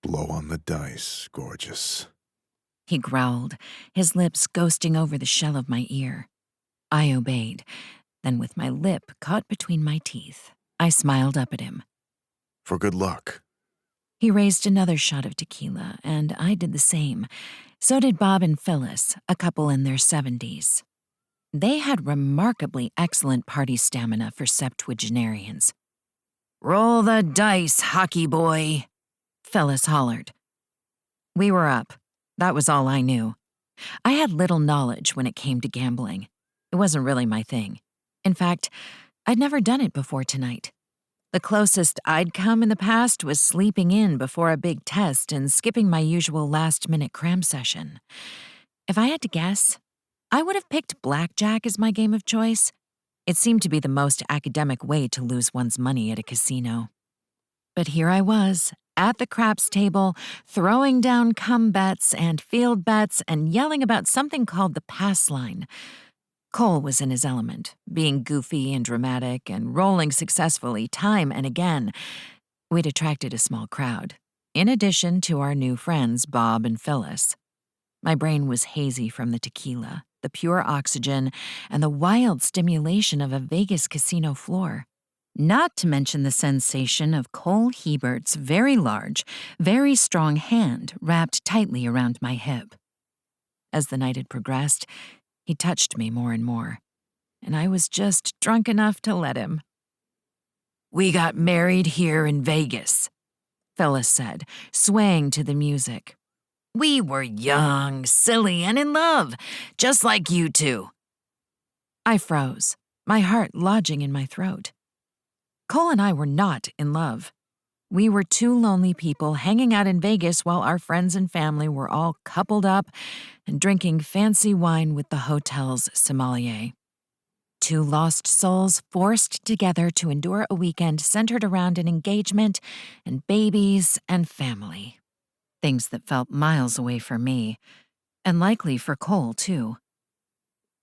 Blow on the dice, gorgeous. He growled, his lips ghosting over the shell of my ear. I obeyed, then with my lip caught between my teeth, I smiled up at him. For good luck. He raised another shot of tequila, and I did the same. So did Bob and Phyllis, a couple in their 70s. They had remarkably excellent party stamina for septuagenarians. "Roll the dice, hockey boy," Phyllis hollered. We were up. That was all I knew. I had little knowledge when it came to gambling. It wasn't really my thing. In fact, I'd never done it before tonight. The closest I'd come in the past was sleeping in before a big test and skipping my usual last-minute cram session. If I had to guess, I would have picked blackjack as my game of choice. It seemed to be the most academic way to lose one's money at a casino. But here I was, at the craps table, throwing down come bets and field bets and yelling about something called the pass line. Cole was in his element, being goofy and dramatic and rolling successfully time and again. We'd attracted a small crowd, in addition to our new friends Bob and Phyllis. My brain was hazy from the tequila, the pure oxygen, and the wild stimulation of a Vegas casino floor. Not to mention the sensation of Cole Hebert's very large, very strong hand wrapped tightly around my hip. As the night had progressed, he touched me more and more, and I was just drunk enough to let him. "We got married here in Vegas," Phyllis said, swaying to the music. "We were young, silly, and in love, just like you two." I froze, my heart lodging in my throat. Cole and I were not in love. We were two lonely people hanging out in Vegas while our friends and family were all coupled up and drinking fancy wine with the hotel's sommelier. Two lost souls forced together to endure a weekend centered around an engagement and babies and family. Things that felt miles away for me, and likely for Cole, too.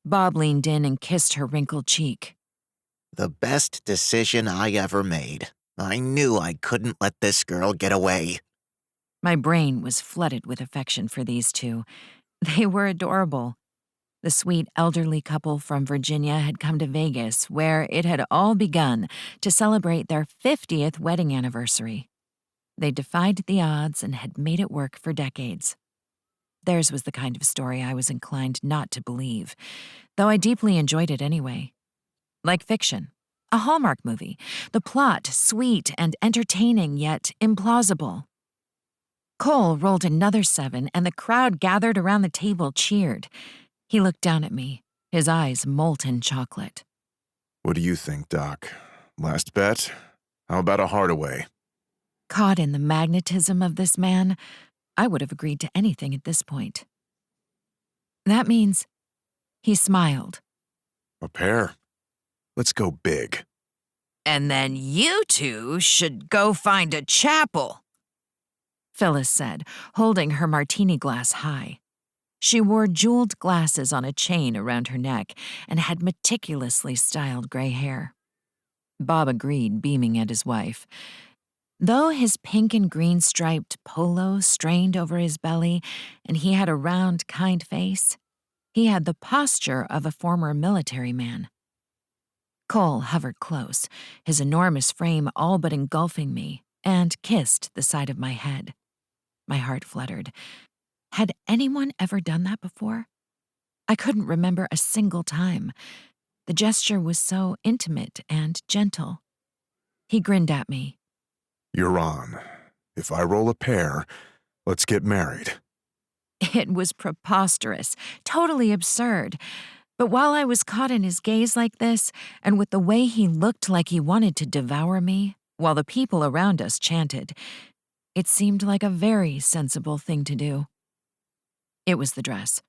Bob leaned in and kissed her wrinkled cheek. The best decision I ever made. I knew I couldn't let this girl get away. My brain was flooded with affection for these two. They were adorable. The sweet elderly couple from Virginia had come to Vegas, where it had all begun, to celebrate their 50th wedding anniversary. They defied the odds and had made it work for decades. Theirs was the kind of story I was inclined not to believe, though I deeply enjoyed it anyway. Like fiction, a Hallmark movie, the plot sweet and entertaining yet implausible. Cole rolled another 7, and the crowd gathered around the table cheered. He looked down at me, his eyes molten chocolate. What do you think, Doc? Last bet? How about a Hardaway? Caught in the magnetism of this man, I would have agreed to anything at this point. That means, he smiled. A pair? Let's go big. "And then you two should go find a chapel," Phyllis said, holding her martini glass high. She wore jeweled glasses on a chain around her neck and had meticulously styled gray hair. Bob agreed, beaming at his wife. Though his pink and green striped polo strained over his belly and he had a round, kind face, he had the posture of a former military man. Cole hovered close, his enormous frame all but engulfing me, and kissed the side of my head. My heart fluttered. Had anyone ever done that before? I couldn't remember a single time. The gesture was so intimate and gentle. He grinned at me. You're on. If I roll a pair, let's get married. It was preposterous, totally absurd. But while I was caught in his gaze like this, and with the way he looked like he wanted to devour me, while the people around us chanted, it seemed like a very sensible thing to do. It was the dress.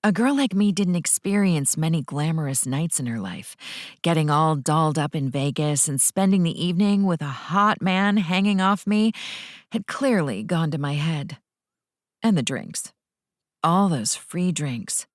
A girl like me didn't experience many glamorous nights in her life. Getting all dolled up in Vegas and spending the evening with a hot man hanging off me had clearly gone to my head. And the drinks. All those free drinks.